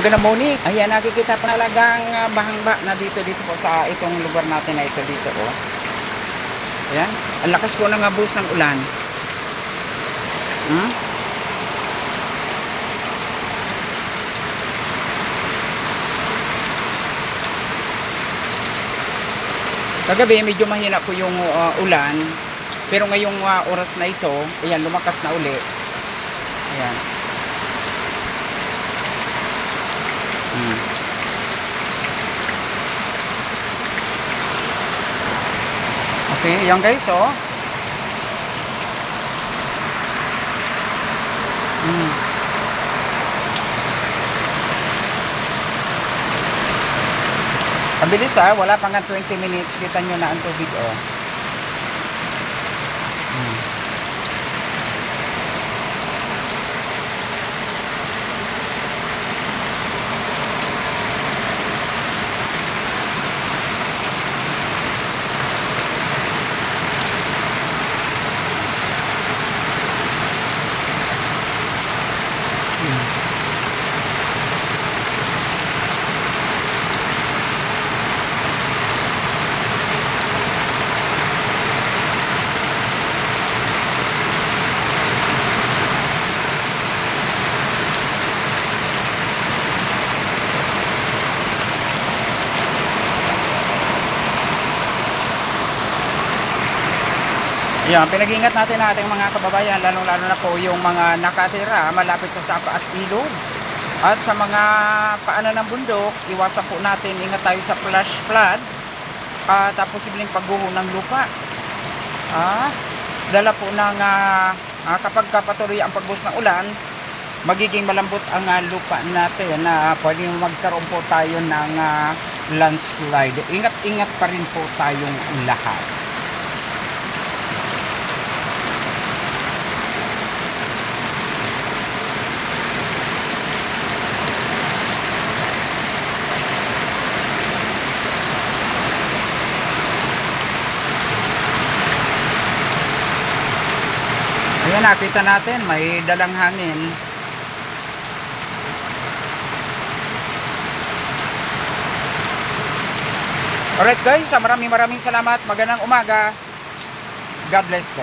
Magandang morning. Ayan, nakikita pa talagang bahangba na dito po sa itong lugar natin na ito dito, oh. Ayan, ang lakas po ng abus ng ulan. Hmm? Kagabi medyo mahina po yung ulan, pero ngayong oras na ito, ayan, lumakas na uli. Ayan. Okay, yan guys, oh. Ang bilis, wala pang 20 minutes, kita nyo na ang tubig, oh. Yan, pinag-ingat natin ang ating mga kababayan, lalo-lalo na po yung mga nakatira malapit sa sapa at ilog. At sa mga paanan ng bundok, iwasan po natin, ingat tayo sa flash flood at posibleng pagguho ng lupa. Dala po ng kapag patuloy ang pagbuhos ng ulan, magiging malambot ang lupa natin na pwedeng magkaroon po tayo ng landslide. Ingat-ingat pa rin po tayong lahat. Ayan, nakita natin may dalang hangin. Alright guys, maraming salamat. Magandang umaga. God bless po.